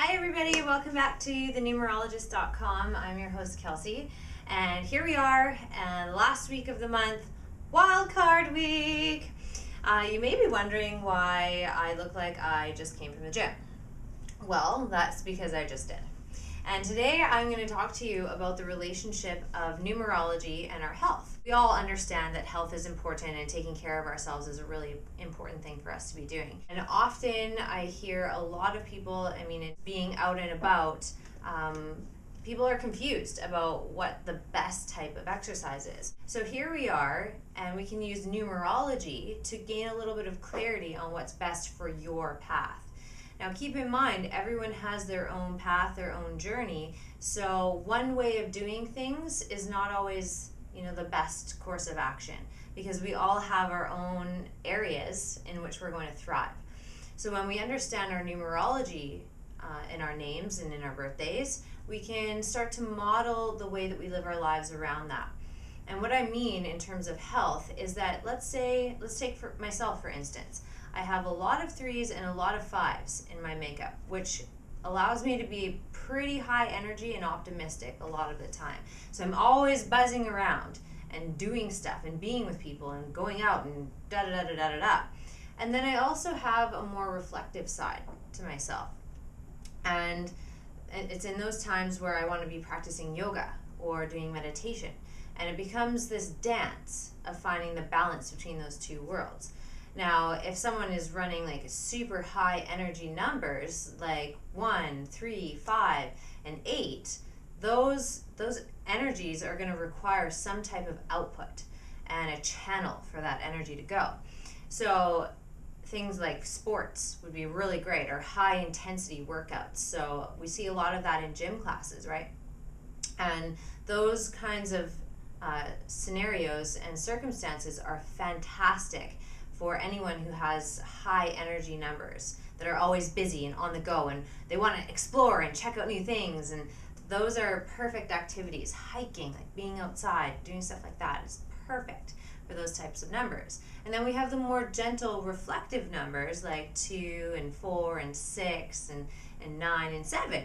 Hi everybody, welcome back to thenumerologist.com. I'm your host Kelsey, and here we are, last week of the month, Wildcard week. You may be wondering why I look like I just came from the gym. Well, that's because I just did. And today I'm going to talk to you about the relationship of numerology and our health. We all understand that health is important and taking care of ourselves is a really important thing for us to be doing. And often I hear a lot of people, being out and about, people are confused about what the best type of exercise is. So here we are, and we can use numerology to gain a little bit of clarity on what's best for your path. Now keep in mind, everyone has their own path, their own journey, so one way of doing things is not always, the best course of action, because we all have our own areas in which we're going to thrive. So when we understand our numerology in our names and in our birthdays, we can start to model the way that we live our lives around that. And what I mean in terms of health is that, let's take for myself, for instance. I have a lot of 3s and a lot of 5s in my makeup, which allows me to be pretty high energy and optimistic a lot of the time. So I'm always buzzing around and doing stuff and being with people and going out and da-da-da-da-da-da-da. And then I also have a more reflective side to myself. And it's in those times where I want to be practicing yoga or doing meditation. And it becomes this dance of finding the balance between those two worlds. Now, if someone is running like super high energy numbers, like 1, 3, 5, and 8, those energies are going to require some type of output and a channel for that energy to go. So things like sports would be really great, or high intensity workouts. So we see a lot of that in gym classes, right? And those kinds of scenarios and circumstances are fantastic for anyone who has high energy numbers that are always busy and on the go, and they want to explore and check out new things, and those are perfect activities. Hiking, like being outside, doing stuff like that is perfect for those types of numbers. And then we have the more gentle reflective numbers like 2 and 4 and 6 and 9 and 7.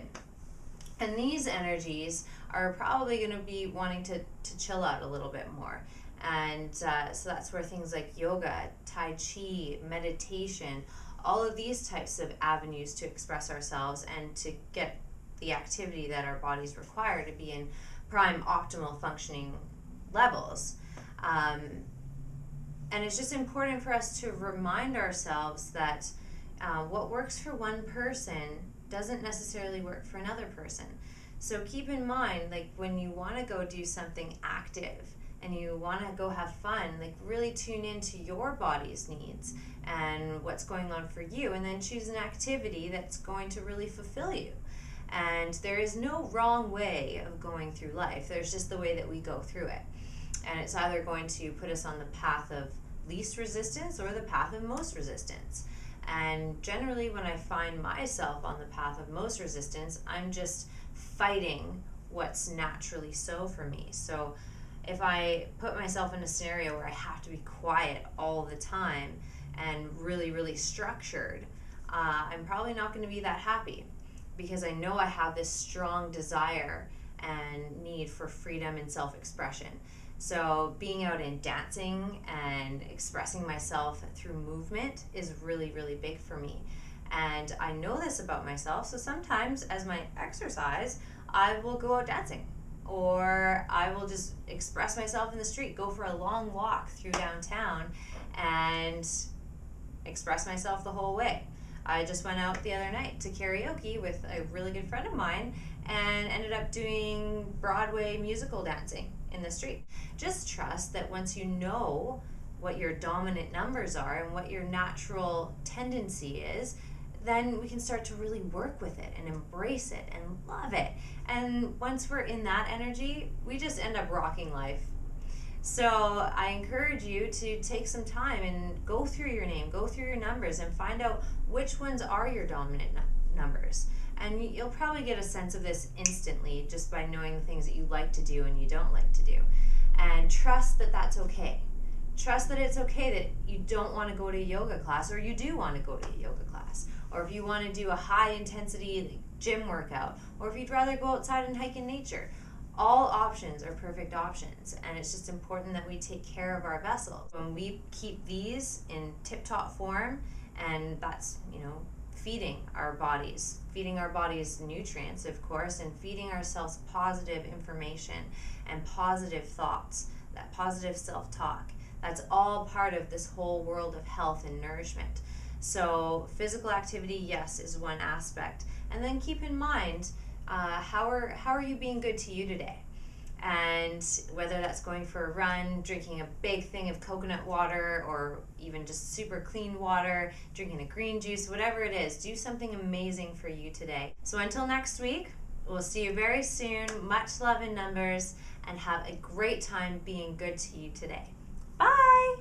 And these energies are probably going to be wanting to chill out a little bit more. And so that's where things like yoga, Tai Chi, meditation, all of these types of avenues to express ourselves and to get the activity that our bodies require to be in prime optimal functioning levels. And it's just important for us to remind ourselves that what works for one person doesn't necessarily work for another person. So keep in mind, like when you want to go do something active, and you want to go have fun, like really tune into your body's needs and what's going on for you, and then choose an activity that's going to really fulfill you. And there is no wrong way of going through life. There's just the way that we go through it. And it's either going to put us on the path of least resistance or the path of most resistance. And generally when I find myself on the path of most resistance, I'm just fighting what's naturally so for me. So if I put myself in a scenario where I have to be quiet all the time and really, really structured, I'm probably not going to be that happy, because I know I have this strong desire and need for freedom and self-expression. So being out and dancing and expressing myself through movement is really, really big for me. And I know this about myself, so sometimes as my exercise, I will go out dancing. Or I will just express myself in the street, go for a long walk through downtown and express myself the whole way. I just went out the other night to karaoke with a really good friend of mine and ended up doing Broadway musical dancing in the street. Just trust that once you know what your dominant numbers are and what your natural tendency is, then we can start to really work with it and embrace it and love it. And once we're in that energy, we just end up rocking life. So I encourage you to take some time and go through your name, go through your numbers, and find out which ones are your dominant numbers. And you'll probably get a sense of this instantly just by knowing the things that you like to do and you don't like to do. And trust that that's okay. trust that it's okay that you don't want to go to a yoga class, or you do want to go to a yoga class, or if you want to do a high intensity gym workout, or if you'd rather go outside and hike in nature. All options are perfect options, and it's just important that we take care of our vessels. When we keep these in tip-top form, and that's, feeding our bodies nutrients, of course, and feeding ourselves positive information and positive thoughts, that positive self-talk. That's all part of this whole world of health and nourishment. So physical activity, yes, is one aspect. And then keep in mind, how are you being good to you today? And whether that's going for a run, drinking a big thing of coconut water, or even just super clean water, drinking a green juice, whatever it is, do something amazing for you today. So until next week, we'll see you very soon. Much love in numbers, and have a great time being good to you today. Bye!